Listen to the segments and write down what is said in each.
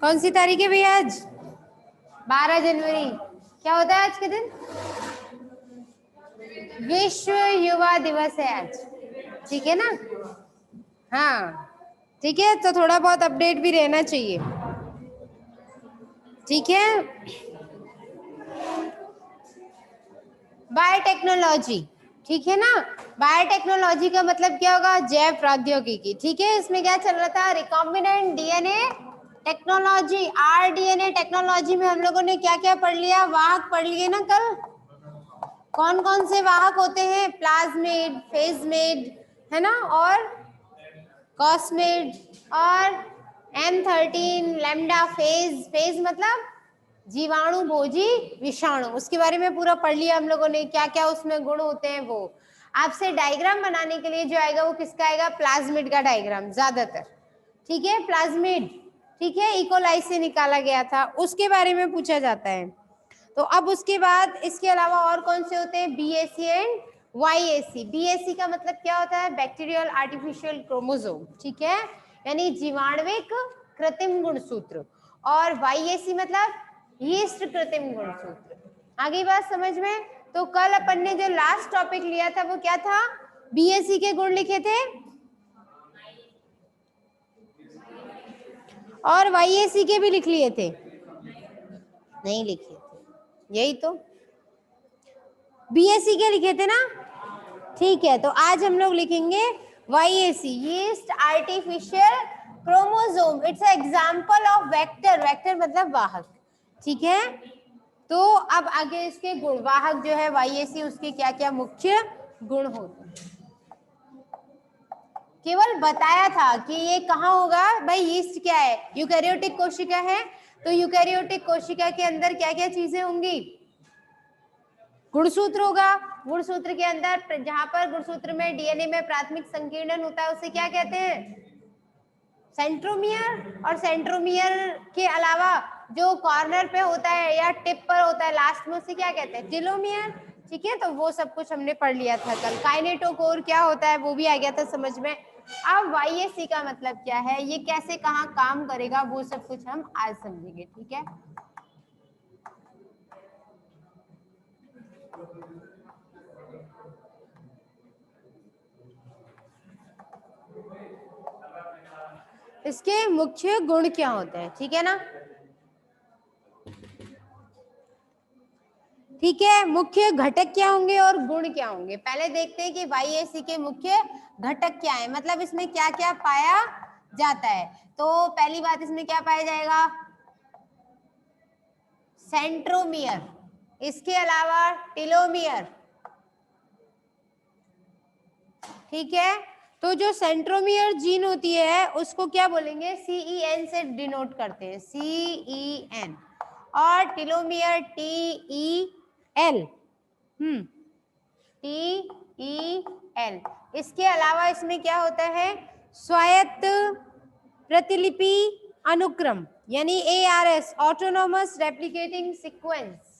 कौन सी तारीख है भैया आज? 12 जनवरी। क्या होता है आज के दिन? विश्व युवा दिवस है आज, ठीक है ना? हाँ ठीक है, तो थोड़ा बहुत अपडेट भी रहना चाहिए, ठीक है। बायोटेक्नोलॉजी, ठीक है ना? बायोटेक्नोलॉजी का मतलब क्या होगा? जैव प्रौद्योगिकी, ठीक है। इसमें क्या चल रहा था? Recombinant DNA technology, rDNA technology में हम लोगों ने क्या क्या पढ़ लिया? वाहक पढ़ लिए ना कल। कौन कौन से वाहक होते हैं? प्लाज्मिड, फेजमिड, है ना, और कॉस्मिड, और M13 लैम्डा फेज। फेज मतलब जीवाणु भोजी विषाणु, उसके बारे में पूरा पढ़ लिया हम लोगों ने, क्या क्या उसमें गुण होते हैं। वो आपसे डायग्राम बनाने के लिए जो आएगा वो किसका आएगा? प्लाज्मिड का डायग्राम ज्यादातर, ठीक है। प्लाज्मिड, ठीक है, इकोलाई से निकाला गया था, उसके बारे में पूछा जाता है। तो अब उसके बाद इसके अलावा और कौन से होते हैं? BSc and YAC. बीएससी का मतलब क्या होता है? बैक्टीरियल आर्टिफिशियल क्रोमोसोम, ठीक है, यानी जीवाणुविक कृत्रिम गुणसूत्र। और वाईएसी मतलब यीस्ट कृत्रिम गुणसूत्र। आगे बात समझ में? तो कल अपन ने जो लास्ट टॉपिक लिया था वो क्या था? बीएससी के गुण लिखे थे और वाईएसी के भी लिख लिए थे, नहीं लिखे थे, यही तो बीएससी के लिखे थे ना, ठीक है। तो आज हम लोग लिखेंगे YAC, yeast artificial chromosome. It's example of vector. Vector मतलब वाहक, ठीक है। तो अब आगे इसके गुण, वाहक जो है वाईएसी, उसके क्या क्या मुख्य गुण होते हैं। केवल बताया था कि ये कहाँ होगा भाई। यीस्ट क्या है? यूकैरियोटिक कोशिका है, तो यूकैरियोटिक कोशिका के अंदर क्या क्या चीजें होंगी? गुणसूत्र होगा। गुणसूत्र के अंदर, जहां पर गुणसूत्र में डीएनए में प्राथमिक संकीर्णन होता है उसे क्या कहते हैं? सेंट्रोमियर। और सेंट्रोमियर के अलावा जो कॉर्नर पे होता है या टिप पर होता है लास्ट में, उसे क्या कहते हैं? टेलोमियर, ठीक है। तो वो सब कुछ हमने पढ़ लिया था कल। काइनेटोकोर क्या होता है वो भी आ गया था समझ में। अब वाईएसी का मतलब क्या है, ये कैसे कहाँ काम करेगा, वो सब कुछ हम आज समझेंगे, ठीक है। इसके मुख्य गुण क्या होते हैं, ठीक है ना? ठीक है, मुख्य घटक क्या होंगे और गुण क्या होंगे। पहले देखते हैं कि वाईएसी के मुख्य घटक क्या है, मतलब इसमें क्या क्या पाया जाता है। तो पहली बात, इसमें क्या पाया जाएगा? सेंट्रोमियर, इसके अलावा टेलोमियर, ठीक है। तो जो सेंट्रोमियर जीन होती है उसको क्या बोलेंगे? CEN से डिनोट करते हैं, CEN। और टेलोमियर TEL, TEL। इसके अलावा इसमें क्या होता है? स्वायत्त प्रतिलिपि अनुक्रम, यानी ARS, autonomous replicating sequence.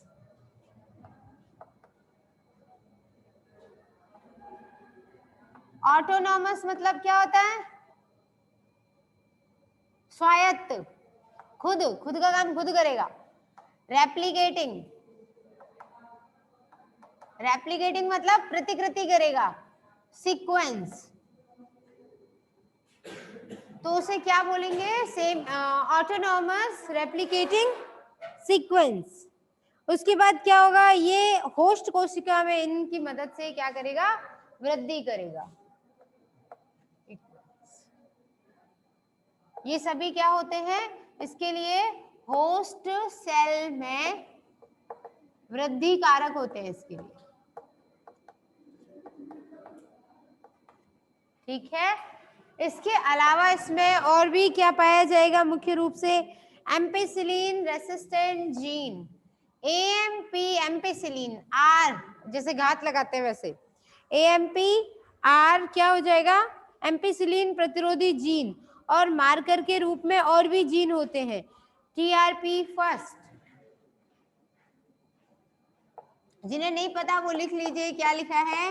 Autonomous मतलब क्या होता है? स्वायत्त, खुद खुद का काम खुद करेगा। रेप्लिकेटिंग, रेप्लिकेटिंग मतलब प्रतिकृति करेगा। सीक्वेंस, तो उसे क्या बोलेंगे? Same, autonomous replicating sequence. उसके बाद क्या होगा? ये होस्ट कोशिका में इनकी मदद से क्या करेगा? वृद्धि करेगा। ये सभी क्या होते हैं? इसके लिए होस्ट सेल में वृद्धि कारक होते हैं इसके लिए, ठीक है। इसके अलावा इसमें और भी क्या पाया जाएगा? मुख्य रूप से ampicillin resistant gene, AMP, ampicillin R, जैसे घात लगाते हैं वैसे AMP R क्या हो जाएगा? एम्पिसिलिन प्रतिरोधी जीन। और मार्कर के रूप में और भी जीन होते हैं, TRP फर्स्ट, जिन्हें नहीं पता वो लिख लीजिए, क्या लिखा है,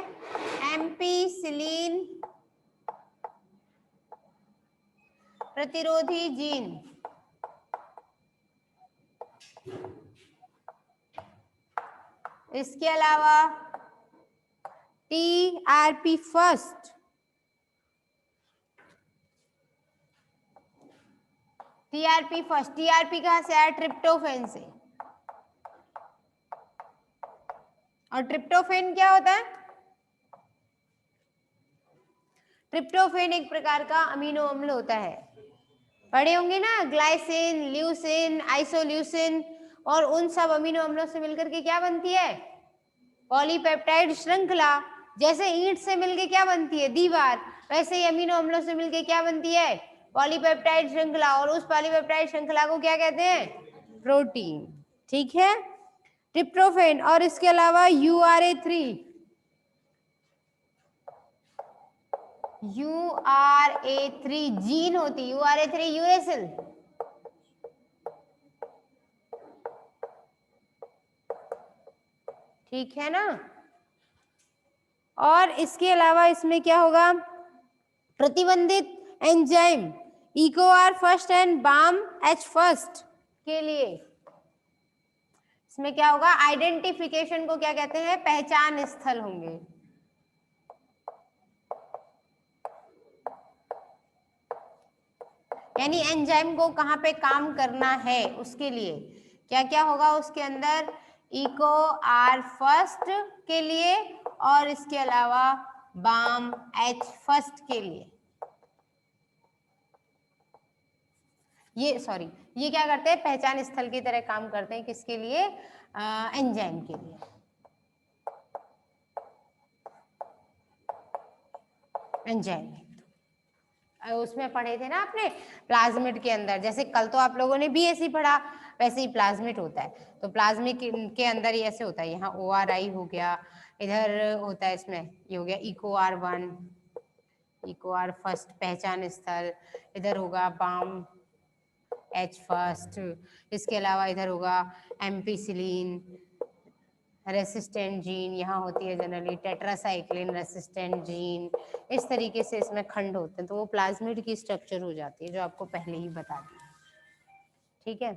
एम्पीसिलिन प्रतिरोधी जीन। इसके अलावा TRP first, TRP first, TRP कहां से आया, ट्रिप्टोफेन से। और ट्रिप्टोफेन क्या होता है, ट्रिप्टोफेन एक प्रकार का अमीनो अम्ल होता है, पढ़े होंगे ना, ग्लाइसिन, ल्यूसिन, आइसोल्यूसिन, और उन सब अमीनो अम्लों से मिलकर के क्या बनती है, पॉलीपेप्टाइड श्रृंखला। जैसे ईंट से मिलके क्या बनती है, दीवार, वैसे ही अमीनो अम्लों से मिलके क्या बनती है, पॉलीपेप्टाइड श्रृंखला, और उस पॉलीपेप्टाइड श्रृंखला को क्या कहते हैं, प्रोटीन। ठीक है, ट्रिप्टोफेन। और इसके अलावा URA3, URA3 जीन होती है, URA3 यूरेसिल। ठीक है ना। और इसके अलावा इसमें क्या होगा, प्रतिबंधित enzyme EcoR first and Bam H first के लिए इसमें क्या होगा, आइडेंटिफिकेशन को क्या कहते हैं, पहचान स्थल होंगे। यानी एंजाइम को कहां पे काम करना है उसके लिए क्या क्या होगा उसके अंदर, इको आर फर्स्ट के लिए और इसके अलावा बाम एच फर्स्ट के लिए। ये सॉरी, ये क्या करते हैं, पहचान स्थल की तरह काम करते हैं, किसके लिए, एंजाइम के लिए। एंजाइम उसमें पढ़े थे ना आपने प्लाज्मिड के अंदर, जैसे कल तो आप लोगों ने BSc पढ़ा, वैसे ही प्लाज्मिड होता है। तो प्लाज्मिड के अंदर ये ऐसे होता है, यहाँ ORI हो गया, इधर होता है इसमें ये हो गया EcoR1, EcoR फर्स्ट पहचान स्थल, इधर होगा बाम H फर्स्ट, इसके अलावा इधर होगा एम्पीसिलिन रेसिस्टेंट जीन, यहाँ होती है जनरली टेट्रासाइक्लिन रेसिस्टेंट जीन। इस तरीके से इसमें खंड होते हैं, तो वो प्लाज्मिड की स्ट्रक्चर हो जाती है जो आपको पहले ही बता दी। ठीक है,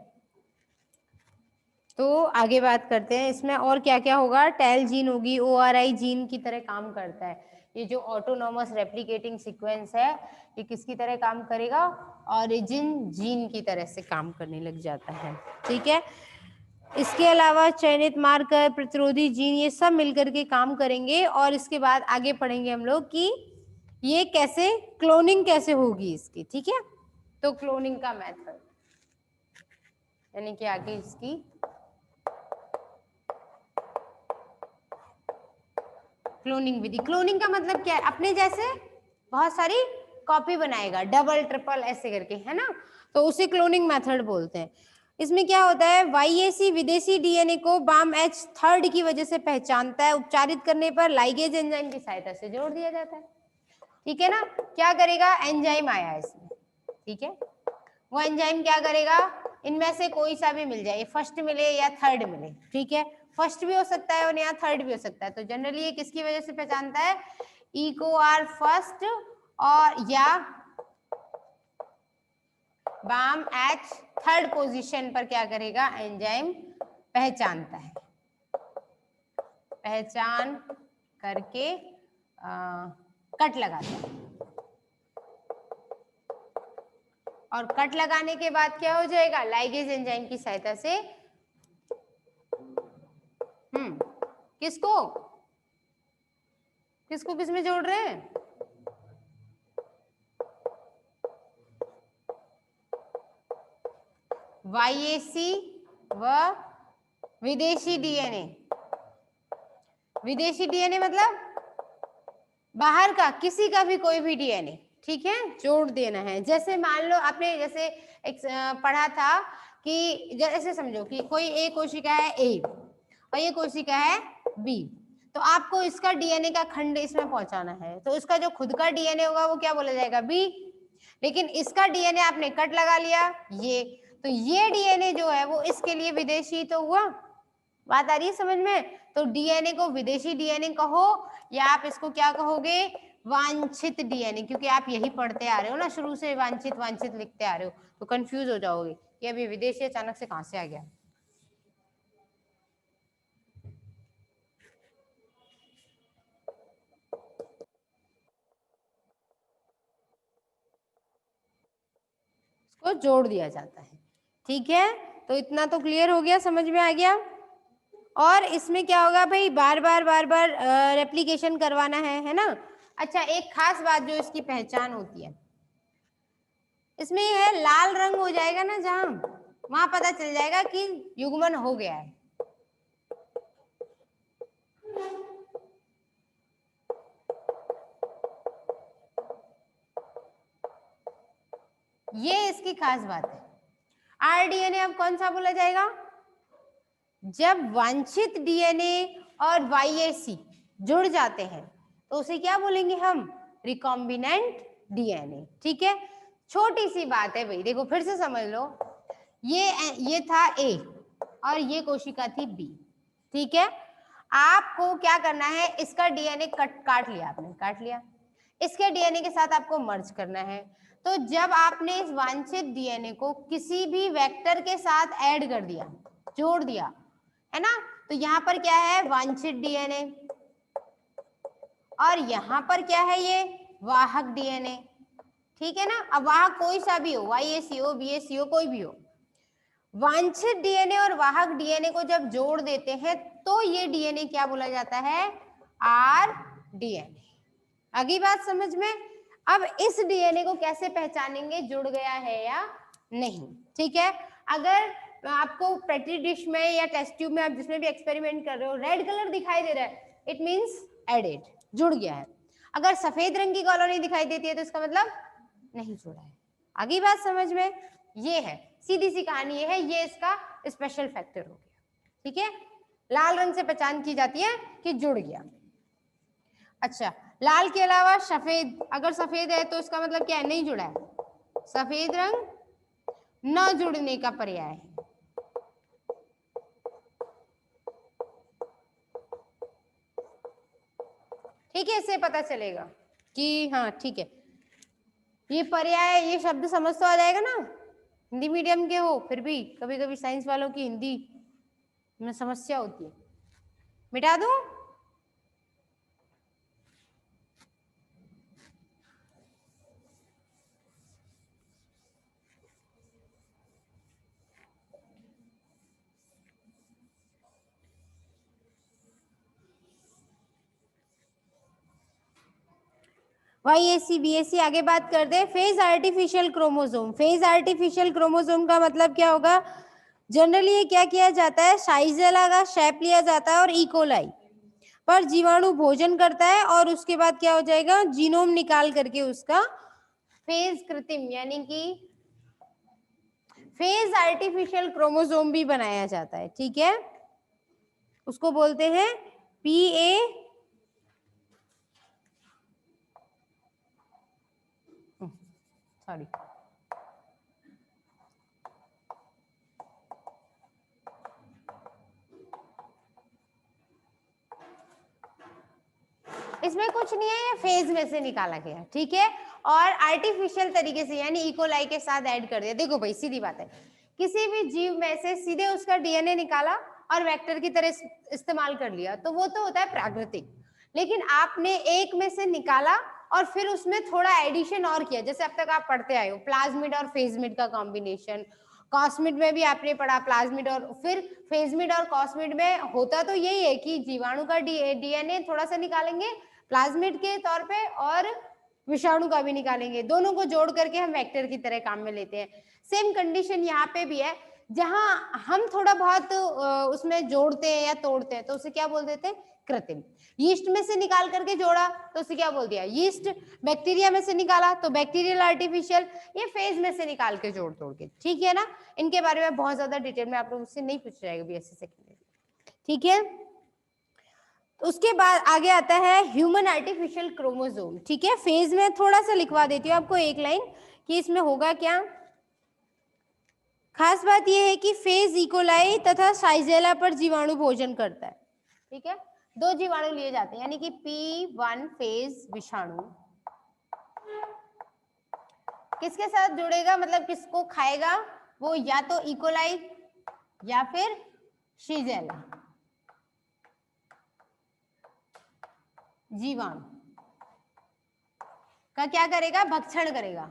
तो आगे बात करते हैं इसमें और क्या क्या होगा, टेल जीन होगी, ORI जीन की तरह काम करता है। ये जो ऑटोनॉमस रेप्लिकेटिंग सीक्वेंस है ये किसकी तरह काम करेगा, ऑरिजिन जीन की तरह से काम करने लग जाता है। ठीक है, इसके अलावा चयनित मार्कर, प्रतिरोधी जीन, ये सब मिलकर के काम करेंगे। और इसके बाद आगे पढ़ेंगे हम लोग कि ये कैसे क्लोनिंग कैसे होगी इसकी। ठीक है, तो क्लोनिंग का मेथड यानी कि आगे इसकी क्लोनिंग विधि। क्लोनिंग का मतलब क्या है, अपने जैसे बहुत सारी कॉपी बनाएगा, डबल ट्रिपल ऐसे करके, है ना, तो उसे क्लोनिंग मेथड बोलते हैं। इसमें क्या होता है, YAC विदेशी DNA को बाम H थर्ड की वजह से पहचानता है, उपचारित करने पर लाइगेज एंजाइम की सहायता से जोड़ दिया जाता है। ठीक है ना, क्या करेगा, एंजाइम आया है इसमें, ठीक है, वो एंजाइम क्या करेगा, इनमें से कोई सा भी मिल जाए, फर्स्ट मिले या थर्ड मिले, ठीक है, फर्स्ट भी हो सकता है और यहाँ थर्ड भी हो सकता है। तो जनरली ये किसकी वजह से पहचानता है, EcoR फर्स्ट और या बाम H थर्ड पोजीशन पर क्या करेगा, एंजाइम पहचानता है, पहचान करके कट लगाता है। और कट लगाने के बाद क्या हो जाएगा, लाइगेज एंजाइम की सहायता से किसको किसको किसमें जोड़ रहे हैं, YAC व विदेशी DNA। विदेशी DNA मतलब बाहर का किसी का भी कोई भी DNA, ठीक है, जोड़ देना है। जैसे मान लो आपने जैसे एक पढ़ा था कि जैसे समझो कि कोई एक कोशिका है A और ये कोशिका है B, तो आपको इसका DNA का खंड इसमें पहुंचाना है, तो इसका जो खुद का DNA होगा वो क्या बोला जाएगा, B, लेकिन इसका DNA आपने कट लगा लिया ये, तो ये DNA जो है वो इसके लिए विदेशी तो हुआ, बात आ रही है समझ में? तो डीएनए को विदेशी डीएनए कहो या आप इसको क्या कहोगे, वांछित डीएनए, क्योंकि आप यही पढ़ते आ रहे हो ना शुरू से, वांछित वांछित लिखते आ रहे हो, तो कंफ्यूज हो जाओगे कि अभी विदेशी अचानक से कहां से आ गया। उसको जोड़ दिया जाता है, ठीक है। तो इतना तो क्लियर हो गया, समझ में आ गया। और इसमें क्या होगा भाई, बार बार रेप्लिकेशन करवाना है ना। अच्छा, एक खास बात जो इसकी पहचान होती है, इसमें ये है लाल रंग हो जाएगा ना जहां, वहां पता चल जाएगा कि युग्मन हो गया है। ये इसकी खास बात है। आरडीएनए अब कौन सा बोला जाएगा, जब वांछित डीएनए और वाईएसी जुड़ जाते हैं तो उसे क्या बोलेंगे हम, रिकॉम्बिनेंट डीएनए, ठीक है। छोटी सी बात है भाई, देखो फिर से समझ लो, ये था ए और ये कोशिका थी बी, ठीक है। आपको क्या करना है, इसका डीएनए काट लिया आपने, काट लिया, इसके डीएनए के साथ आपको मर्ज करना है। तो जब आपने इस वांछित डीएनए को किसी भी वेक्टर के साथ ऐड कर दिया, जोड़ दिया, है ना, तो यहाँ पर क्या है, वांछित डीएनए, और यहाँ पर क्या है, ये वाहक डीएनए, ठीक है ना। अब वाहक कोई सा भी हो, वाईएसी हो, बीएसी हो, कोई भी हो, वांछित डीएनए और वाहक डीएनए को जब जोड़ देते हैं तो ये डीएनए क्या बोला जाता है, आर डीएनए। अगली बात समझ में। अब इस डीएनए को कैसे पहचानेंगे, जुड़ गया है या नहीं, ठीक है। अगर आपको पेट्री डिश में या टेस्ट ट्यूब में, आप जिसमें भी एक्सपेरिमेंट कर रहे हो, रेड कलर दिखाई दे रहा है, इट मींस एडेड, जुड़ गया है। अगर सफेद रंग की कॉलोनी दिखाई देती है तो इसका मतलब नहीं जुड़ा है। आगे बात समझ में, ये है सीधी सी कहानी, ये है, ये इसका स्पेशल फैक्टर हो गया, ठीक है। लाल रंग से पहचान की जाती है कि जुड़ गया। अच्छा, लाल के अलावा सफेद, अगर सफेद है तो इसका मतलब क्या है, नहीं जुड़ा है, सफेद रंग न जुड़ने का पर्याय है। ठीक है, इससे पता चलेगा कि हाँ ठीक है, ये पर्याय, ये शब्द समझ तो आ जाएगा ना। हिंदी मीडियम के हो फिर भी कभी कभी साइंस वालों की हिंदी में समस्या होती है, मिटा दूं। वाईएसी बीएससी, आगे बात कर दे। Phage artificial chromosome, phage artificial chromosome का मतलब क्या होगा, जनरली ये क्या किया जाता है, शाइजेला का शेप लिया जाता है और इकोलाई पर जीवाणु भोजन करता है और उसके बाद क्या हो जाएगा, जीनोम निकाल करके उसका फेज कृत्रिम यानी कि फेज आर्टिफिशियल क्रोमोसोम भी बनाया जाता है, ठीक है। उसको बोलते हैं पीए, सॉरी, इसमें कुछ नहीं है, ये फेज में से निकाला गया, ठीक है, और आर्टिफिशियल तरीके से यानी इकोलाई के साथ ऐड कर दिया। देखो भाई सीधी बात है, किसी भी जीव में से सीधे उसका डीएनए निकाला और वेक्टर की तरह इस्तेमाल कर लिया तो वो तो होता है प्राकृतिक, लेकिन आपने एक में से निकाला और फिर उसमें थोड़ा एडिशन और किया, जैसे अब तक आप पढ़ते आए हो प्लाज्मिड और फेजमिड का कॉम्बिनेशन, कॉस्मिड में भी आपने पढ़ा प्लाज्मिड और फिर फेजमिड और कॉस्मिड में होता तो यही है कि जीवाणु का डीएनए थोड़ा सा निकालेंगे प्लाज्मिड के तौर पे और विषाणु का भी निकालेंगे, दोनों को जोड़ करके हम वेक्टर की तरह काम में लेते हैं। सेम कंडीशन यहाँ पे भी है, जहां हम थोड़ा बहुत उसमें जोड़ते हैं या तोड़ते हैं तो उसे क्या बोल देते हैं, कृत्रिम। यीस्ट में से निकाल करके जोड़ा तो उसे क्या बोल दिया, यीस्ट। बैक्टीरिया में से निकाला तो बैक्टीरियल आर्टिफिशियल, ये फेज में से निकाल के जोड़ तोड़ के, ठीक है ना। इनके बारे में बहुत ज्यादा डिटेल में आप लोग उससे नहीं पूछ जाएगा बीएससी सेकेंडरी, ठीक है। तो उसके बाद आगे आता है ह्यूमन आर्टिफिशियल क्रोमोसोम, ठीक है। फेज में थोड़ा सा लिखवा देती हूँ आपको एक लाइन कि इसमें होगा क्या, खास बात यह है कि फेज इकोलाई तथा साइजेला पर जीवाणु भोजन करता है। ठीक है, 2 जीवाणु लिए जाते हैं, यानी कि P1 फेज विषाणु किसके साथ जुड़ेगा, मतलब किसको खाएगा, वो या तो इकोलाई या फिर शीजेला जीवाणु का क्या करेगा, भक्षण करेगा।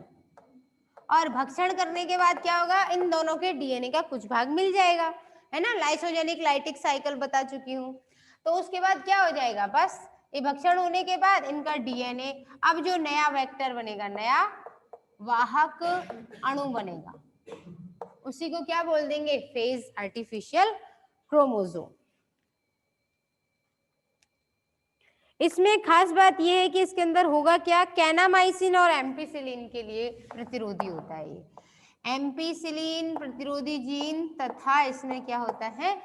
और भक्षण करने के बाद क्या होगा, इन दोनों के डीएनए का कुछ भाग मिल जाएगा, है ना। लाइसोजेनिक लाइटिक साइकिल बता चुकी हूँ। तो उसके बाद क्या हो जाएगा, बस ये भक्षण होने के बाद इनका डीएनए, अब जो नया वेक्टर बनेगा, नया वाहक अणु बनेगा, उसी को क्या बोल देंगे, फेज आर्टिफिशियल क्रोमोसोम। इसमें खास बात यह है कि इसके अंदर होगा क्या, कैनामाइसिन और एम्पीसिलिन के लिए प्रतिरोधी होता है ये। एम्पीसिलिन प्रतिरोधी जीन तथा इसमें क्या होता है,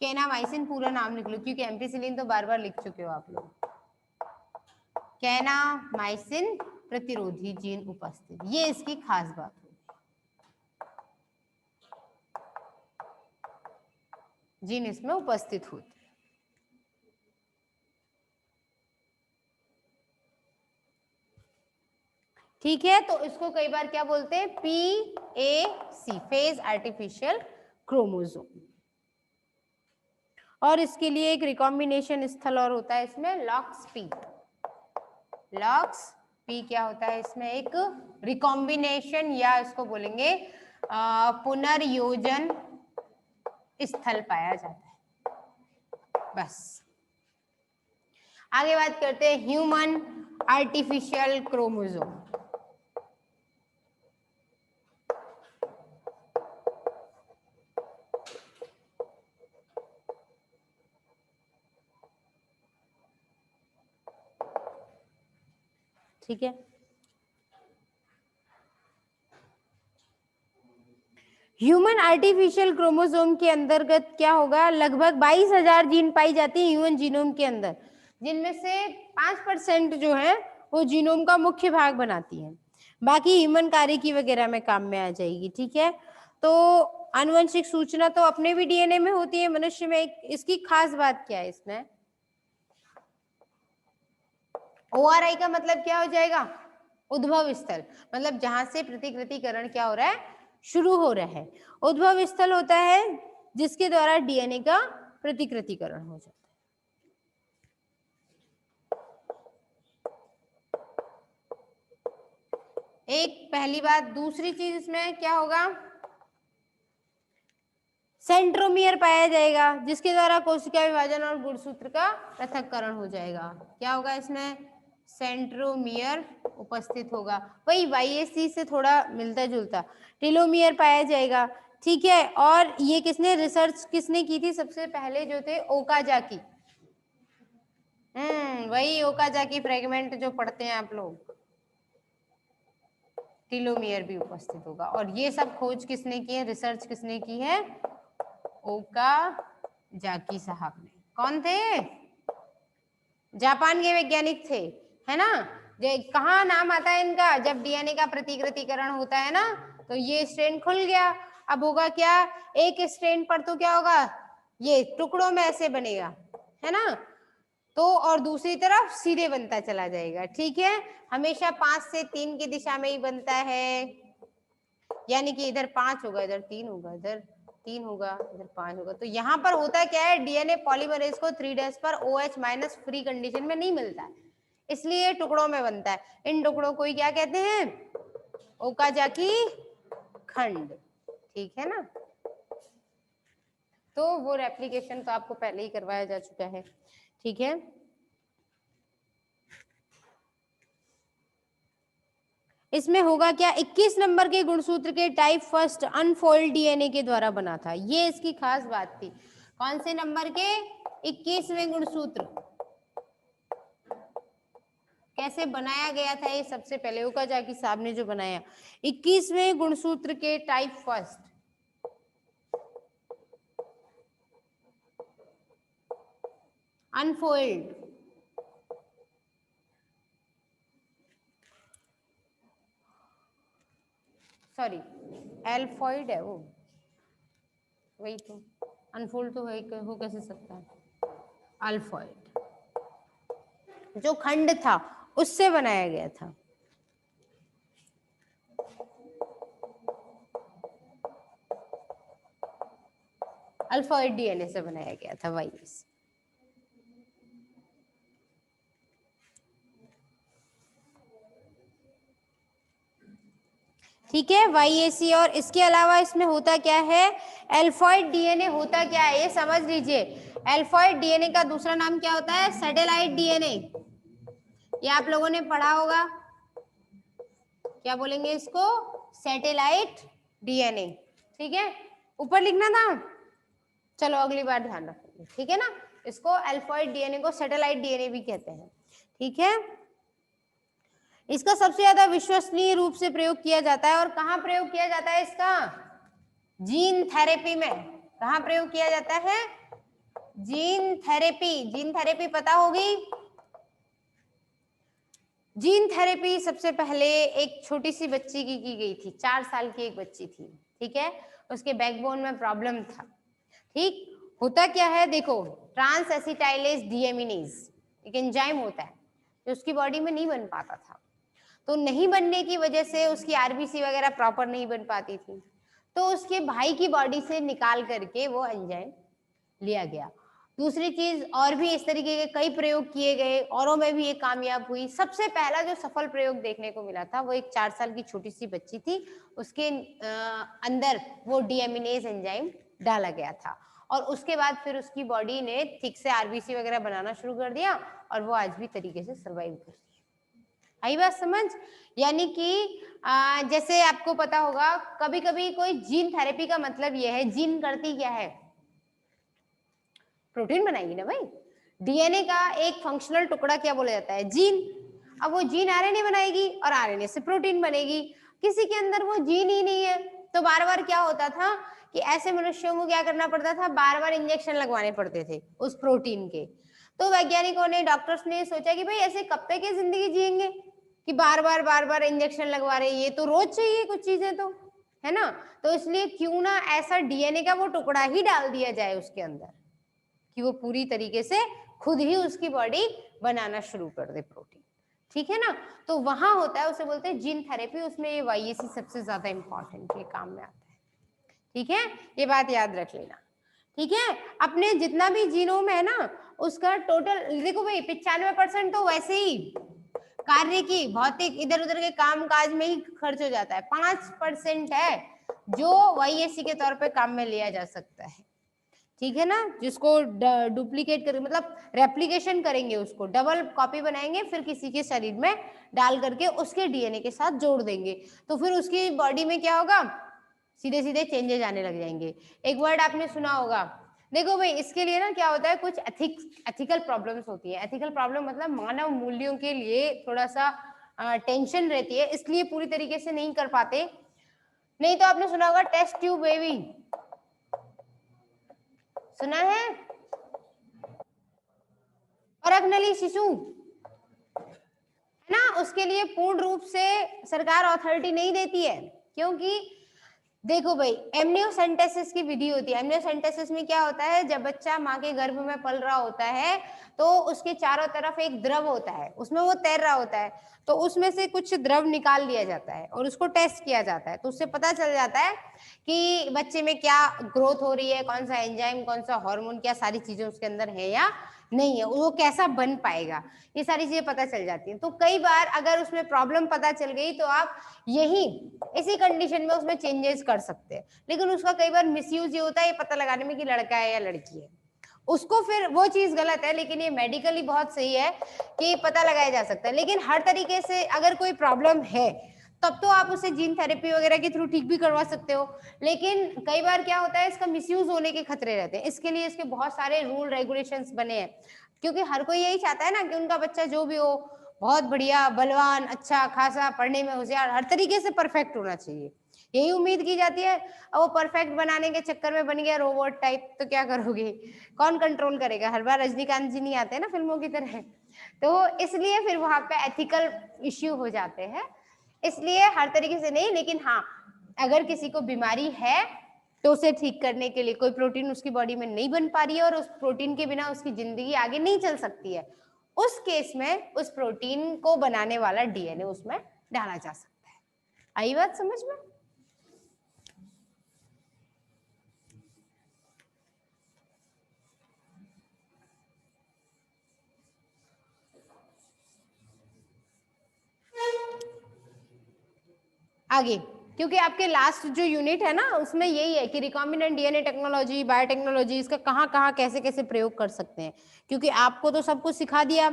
कैनामाइसिन, पूरा नाम लिख लो क्योंकि एम्पीसिलिन तो बार बार लिख चुके हो आप लोग। कैनामाइसिन प्रतिरोधी जीन उपस्थित, ये इसकी खास बात है। जीन इसमें उपस्थित होते। ठीक है, तो इसको कई बार क्या बोलते हैं, PAC फेज आर्टिफिशियल क्रोमोसोम। और इसके लिए एक रिकॉम्बिनेशन स्थल और होता है इसमें, लॉक्स P। लॉक्स P क्या होता है इसमें, एक रिकॉम्बिनेशन या इसको बोलेंगे पुनर्योजन स्थल पाया जाता है। बस आगे बात करते हैं ह्यूमन आर्टिफिशियल क्रोमोसोम। ठीक है, ह्यूमन आर्टिफिशियल क्रोमोसोम के अंतर्गत क्या होगा, लगभग 22,000 जीन पाई जाती है ह्यूमन जीनोम के अंदर, जिनमें से 5% जो है वो जीनोम का मुख्य भाग बनाती है, बाकी ह्यूमन कार्यकी वगैरह में काम में आ जाएगी। ठीक है, तो आनुवंशिक सूचना तो अपने भी डीएनए में होती है मनुष्य में। इसकी खास बात क्या है, इसमें ORI का मतलब क्या हो जाएगा, उद्भव स्थल, मतलब जहां से प्रतिकृतिकरण क्या हो रहा है, शुरू हो रहा है। उद्भव स्थल होता है जिसके द्वारा डीएनए का प्रतिकृतिकरण हो जाता है। एक पहली बात, दूसरी चीज इसमें क्या होगा, सेंट्रोमियर पाया जाएगा जिसके द्वारा कोशिका विभाजन और गुणसूत्र का पृथक्करण हो जाएगा। क्या होगा इसमें, सेंट्रोमियर उपस्थित होगा, वही YAC से थोड़ा मिलता जुलता। टेलोमियर पाया जाएगा। ठीक है, और ये किसने रिसर्च किसने की थी, सबसे पहले जो थे ओकाजाकी। वही ओकाजाकी फ्रेगमेंट जो पढ़ते हैं आप लोग, टेलोमियर भी उपस्थित होगा। और ये सब खोज किसने की है, रिसर्च किसने की है, ओकाजाकी साहब ने। कौन थे, जापान के वैज्ञानिक थे, है ना। कहाँ नाम आता है इनका, जब डीएनए का प्रतिकृतिकरण होता है ना, तो ये स्ट्रेन खुल गया। अब होगा क्या, एक स्ट्रेन पर तो क्या होगा, ये टुकड़ों में ऐसे बनेगा, है ना, तो और दूसरी तरफ सीधे बनता चला जाएगा। ठीक है, हमेशा 5 से 3 की दिशा में ही बनता है, यानी कि इधर 5 होगा, इधर 3 होगा, इधर 3 होगा, इधर 5 होगा। तो यहाँ पर होता क्या है, डीएनए पॉलीमरेज को 3' पर OH- फ्री कंडीशन में नहीं मिलता है, इसलिए टुकड़ों में बनता है। इन टुकड़ों को ही क्या कहते हैं, ओकाजाकी खंड। ठीक है ना, तो वो रेप्लिकेशन तो आपको पहले ही करवाया जा चुका है। ठीक है, इसमें होगा क्या, 21 नंबर के गुणसूत्र के टाइप फर्स्ट अनफोल्ड डीएनए के द्वारा बना था, ये इसकी खास बात थी। कौन से नंबर के, 21वें गुणसूत्र, कैसे बनाया गया था ये, सबसे पहले ओकाजाकी साहब ने जो बनाया, 21वें गुणसूत्र के टाइप फर्स्ट, अनफोल्ड, सॉरी एल्फॉइड है वो, वही तो, अनफोल्ड तो हो कैसे सकता है, अल्फॉइड जो खंड था उससे बनाया गया था। अल्फॉइड डीएनए से बनाया गया था वाईएस। ठीक है, वाईएसी। और इसके अलावा इसमें होता क्या है, एल्फॉइड डीएनए होता क्या है ये समझ लीजिए। एल्फॉइड डीएनए का दूसरा नाम क्या होता है, सैटेलाइट डीएनए। ये आप लोगों ने पढ़ा होगा, क्या बोलेंगे इसको, सैटेलाइट डीएनए। ठीक है, ऊपर लिखना था, चलो अगली बार ध्यान रखेंगे, ठीक है ना। इसको एल्फॉइड डीएनए को सैटेलाइट डीएनए भी कहते हैं। ठीक है, इसका सबसे ज्यादा विश्वसनीय रूप से प्रयोग किया जाता है, और कहाँ प्रयोग किया जाता है इसका, जीन थेरेपी में। कहाँ प्रयोग किया जाता है, जीन थेरेपी। जीन थेरेपी पता होगी, जीन थेरेपी सबसे पहले एक छोटी सी बच्ची की गई थी, 4 साल की एक बच्ची थी। ठीक है, उसके बैकबोन में प्रॉब्लम था। ठीक, होता क्या है देखो, ट्रांस एसिटाइलेज डीएमिनेज एक एंजाइम होता है जो उसकी बॉडी में नहीं बन पाता था। तो नहीं बनने की वजह से उसकी आरबीसी वगैरह प्रॉपर नहीं बन पाती थी, तो उसके भाई की बॉडी से निकाल करके वो एंजाइम लिया गया। दूसरी चीज, और भी इस तरीके के कई प्रयोग किए गए, औरों में भी ये कामयाब हुई। सबसे पहला जो सफल प्रयोग देखने को मिला था वो एक 4 साल की छोटी सी बच्ची थी, उसके अंदर वो डीएमिनेज एंजाइम डाला गया था, और उसके बाद फिर उसकी बॉडी ने ठीक से आरबीसी वगैरह बनाना शुरू कर दिया, और वो आज भी तरीके से सर्वाइव कर रही है। आई बात समझ। यानी कि जैसे आपको पता होगा, कभी कभी कोई जीन थेरेपी का मतलब यह है, जीन करती क्या है, प्रोटीन बनाएगी ना भाई। डीएनए का एक फंक्शनल टुकड़ा क्या बोला जाता है, जीन। अब वो जीन आरएनए बनाएगी और आरएनए से प्रोटीन बनेगी। किसी के अंदर वो जीन ही नहीं है, तो बार बार क्या होता था कि ऐसे मनुष्यों को क्या करना पड़ता था, बार बार इंजेक्शन लगवाने पड़ते थे उस प्रोटीन के। तो वैज्ञानिकों ने, डॉक्टर्स ने सोचा कि भाई ऐसे कब तक ये जिंदगी जिएंगे कि बार बार इंजेक्शन लगवा रहे, ये तो रोज चाहिए कुछ चीजें तो, है ना। तो इसलिए क्यों ना ऐसा डीएनए का वो टुकड़ा ही डाल दिया जाए उसके अंदर कि वो पूरी तरीके से खुद ही उसकी बॉडी बनाना शुरू कर दे प्रोटीन। ठीक है ना, तो वहां होता है, उसे बोलते हैं जीन थेरेपी। उसमें ये वाईएसी सबसे ज्यादा इंपॉर्टेंट ये काम में आता है। ठीक है, ये बात याद रख लेना। ठीक है, अपने जितना भी जीनोम है ना, उसका टोटल देखो भाई, 95% तो वैसे ही कार्य की भौतिक इधर उधर के काम काज में ही खर्च हो जाता है। 5% है जो वाईएसी के तौर पे काम में लिया जा सकता है। ठीक है ना, जिसको डुप्लीकेट करके, मतलब रेप्लिकेशन करेंगे, उसको डबल कॉपी बनाएंगे, फिर किसी के शरीर में डाल करके उसके डीएनए के साथ जोड़ देंगे, तो फिर उसकी बॉडी में क्या होगा, सीधे सीधे चेंजेस आने लग जाएंगे। एक वर्ड आपने सुना होगा, देखो भाई, इसके लिए ना क्या होता है, कुछ एथिकल प्रॉब्लम्स होती है। एथिकल प्रॉब्लम मतलब मानव मूल्यों के लिए थोड़ा सा टेंशन रहती है, इसलिए पूरी तरीके से नहीं कर पाते। नहीं तो आपने सुना होगा टेस्ट ट्यूब बेबी, सुना है, परखनली शिशु, है ना। उसके लिए पूर्ण रूप से सरकार अथॉरिटी नहीं देती है, क्योंकि देखो भाई, एमनियोसेंटेसिस की विधि होती है। एमनियोसेंटेसिस में क्या होता है, जब बच्चा माँ के गर्भ में पल रहा होता है तो उसके चारों तरफ एक द्रव होता है, उसमें वो तैर रहा होता है, तो उसमें से कुछ द्रव निकाल लिया जाता है और उसको टेस्ट किया जाता है, तो उससे पता चल जाता है कि बच्चे में क्या ग्रोथ हो रही है, कौन सा एंजाइम, कौन सा हार्मोन, क्या सारी चीजें उसके अंदर है या नहीं है, वो कैसा बन पाएगा, ये सारी चीजें पता चल जाती हैं। तो कई बार अगर उसमें प्रॉब्लम पता चल गई तो आप यही इसी कंडीशन में उसमें चेंजेस कर सकते हैं, लेकिन उसका कई बार मिसयूज ये होता है, ये पता लगाने में कि लड़का है या लड़की है, उसको फिर वो चीज गलत है। लेकिन ये मेडिकली बहुत सही है कि पता लगाया जा सकता है। लेकिन हर तरीके से अगर कोई प्रॉब्लम है तब तो आप उसे जीन थेरेपी वगैरह के थ्रू ठीक भी करवा सकते हो, लेकिन कई बार क्या होता है, इसका मिसयूज होने के खतरे रहते हैं। इसके लिए इसके बहुत सारे रूल रेगुलेशंस बने हैं, क्योंकि हर कोई यही चाहता है ना कि उनका बच्चा जो भी हो, बहुत बढ़िया, बलवान, अच्छा खासा, पढ़ने में होशियार, हर तरीके से परफेक्ट होना चाहिए, यही उम्मीद की जाती है। अब वो परफेक्ट बनाने के चक्कर में बन गया रोबोट टाइप, तो क्या करोगे, कौन कंट्रोल करेगा। हर बार रजनीकांत जी नहीं आते ना फिल्मों की तरह, तो इसलिए फिर वहां पे एथिकल इश्यू हो जाते हैं। इसलिए हर तरीके से नहीं, लेकिन हाँ, अगर किसी को बीमारी है तो उसे ठीक करने के लिए कोई प्रोटीन उसकी बॉडी में नहीं बन पा रही है और उस प्रोटीन के बिना उसकी जिंदगी आगे नहीं चल सकती है, उस केस में उस प्रोटीन को बनाने वाला डीएनए उसमें डाला जा सकता है। आई बात समझ में? आगे, क्योंकि आपके लास्ट जो यूनिट है ना उसमें यही है कि रिकॉम्बिनेंट डीएनए टेक्नोलॉजी, बायोटेक्नोलॉजी, इसका कहाँ कहाँ कैसे कैसे प्रयोग कर सकते हैं, क्योंकि आपको तो सब कुछ सिखा दिया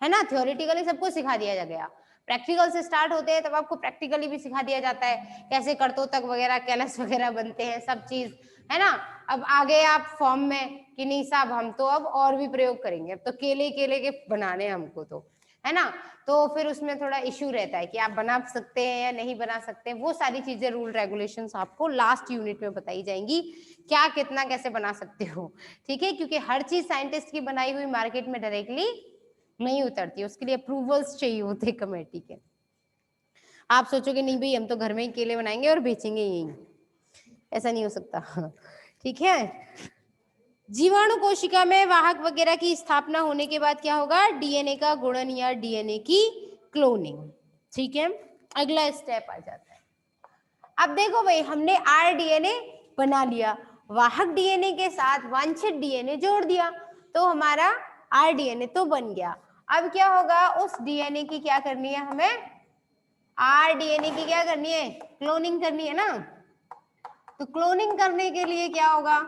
है ना, थ्योरेटिकली सब कुछ सिखा दिया गया, प्रैक्टिकल से स्टार्ट होते हैं तब आपको प्रैक्टिकली भी सिखा दिया जाता है कैसे कर्तोतक वगैरह कैलस वगैरह बनते हैं, सब चीज है ना। अब आगे आप फॉर्म में कि नहीं साहब हम तो अब और भी प्रयोग करेंगे, अब तो केले केले के बनाने हमको तो, है ना, तो फिर उसमें थोड़ा इश्यू रहता है कि आप बना सकते हैं या नहीं बना सकते, वो सारी चीजें रूल रेगुलेशंस आपको लास्ट यूनिट में बताई जाएंगी, क्या कितना कैसे बना सकते हो, ठीक है, क्योंकि हर चीज साइंटिस्ट की बनाई हुई मार्केट में डायरेक्टली नहीं उतरती, उसके लिए अप्रूवल्स चाहिए होते कमेटी के। आप सोचोगे नहीं भाई हम तो घर में ही केले बनाएंगे और बेचेंगे यही, ऐसा नहीं हो सकता, ठीक है। जीवाणु कोशिका में वाहक वगैरह की स्थापना होने के बाद क्या होगा, डीएनए का गुणन या डीएनए की क्लोनिंग, ठीक है, अगला स्टेप आ जाता है। अब देखो भाई हमने आरडीएनए बना लिया, वाहक डीएनए के साथ वांछित डीएनए जोड़ दिया, तो हमारा आरडीएनए तो बन गया। अब क्या होगा, उस डीएनए की क्या करनी है हमें, आरडीएनए की क्या करनी है, क्लोनिंग करनी है ना। तो क्लोनिंग करने के लिए क्या होगा,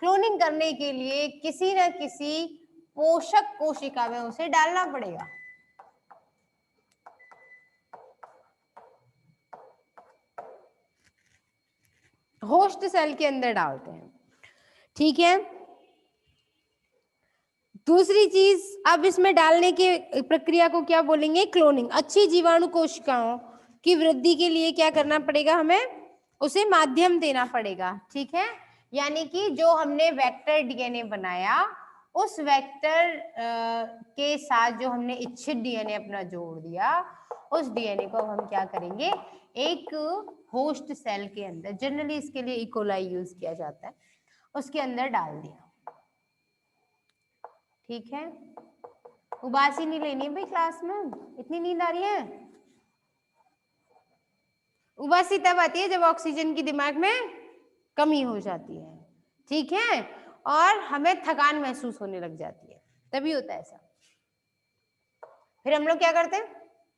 क्लोनिंग करने के लिए किसी न किसी पोषक कोशिका में उसे डालना पड़ेगा, होस्ट सेल के अंदर डालते हैं, ठीक है। दूसरी चीज, अब इसमें डालने की प्रक्रिया को क्या बोलेंगे, क्लोनिंग। अच्छी जीवाणु कोशिकाओं की वृद्धि के लिए क्या करना पड़ेगा, हमें उसे माध्यम देना पड़ेगा, ठीक है, यानी कि जो हमने वेक्टर डीएनए बनाया उस वेक्टर के साथ जो हमने इच्छित डीएनए अपना जोड़ दिया, उस डीएनए को हम क्या करेंगे, एक होस्ट सेल के अंदर, जनरली इसके लिए इकोलाई यूज किया जाता है, उसके अंदर डाल दिया, ठीक है। उबासी नहीं लेनी है भाई क्लास में, इतनी नींद आ रही है। उबासी तब आती है जब ऑक्सीजन की दिमाग में कमी हो जाती है, ठीक है, और हमें थकान महसूस होने लग जाती है, तभी होता है ऐसा। फिर हम लोग क्या करते हैं,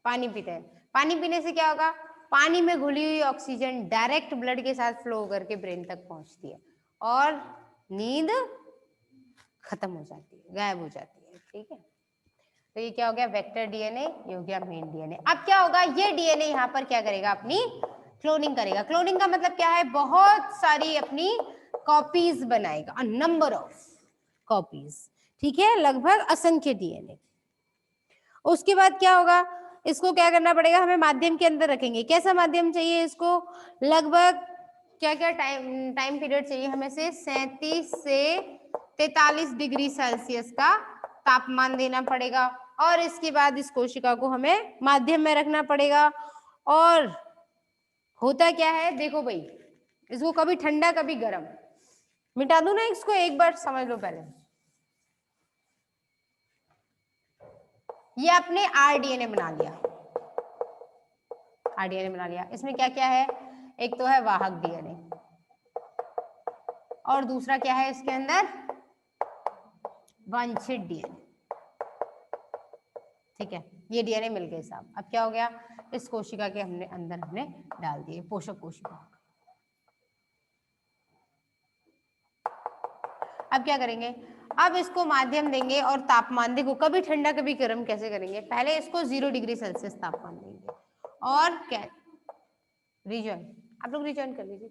पानी पीते हैं, पानी पीने से क्या होगा, पानी में घुली हुई ऑक्सीजन डायरेक्ट ब्लड के साथ फ्लो करके ब्रेन तक पहुंचती है और नींद खत्म हो जाती है, गायब हो जाती है, ठीक है। तो ये क्या हो गया, वेक्टर डीएनए, ये हो गया मेन डीएनए। अब क्या होगा, ये डीएनए यहाँ पर क्या करेगा, अपनी क्लोनिंग करेगा। क्लोनिंग का मतलब क्या है, बहुत सारी अपनी कॉपीज बनाएगा, नंबर ऑफ कॉपीज, ठीक है, लगभग असंख्य डीएनए। उसके बाद क्या होगा, इसको क्या करना पड़ेगा, हमें माध्यम के अंदर रखेंगे। कैसा माध्यम चाहिए इसको, लगभग क्या क्या टाइम पीरियड चाहिए हमें से 37 से 43 डिग्री सेल्सियस का तापमान देना पड़ेगा, और इसके बाद इस कोशिका को हमें माध्यम में रखना पड़ेगा। और होता क्या है, देखो भाई इसको कभी ठंडा कभी गर्म, मिटा दूं ना इसको, एक बार समझ लो पहले, ये आपने आरडीएनए बना लिया, आरडीएनए बना लिया, इसमें क्या क्या है, एक तो है वाहक डीएनए और दूसरा क्या है इसके अंदर, वांछित डीएनए, ठीक है, ये डीएनए मिल गए साहब। अब क्या हो गया, इस कोशिका के हमने अंदर हमने डाल दिए, पोषक कोशिका। अब क्या करेंगे, अब इसको माध्यम देंगे और तापमान, देखो कभी ठंडा कभी गर्म कैसे करेंगे, पहले इसको 0 डिग्री सेल्सियस तापमान देंगे और क्या, रिजॉइन, आप लोग रिजॉइन कर लीजिए।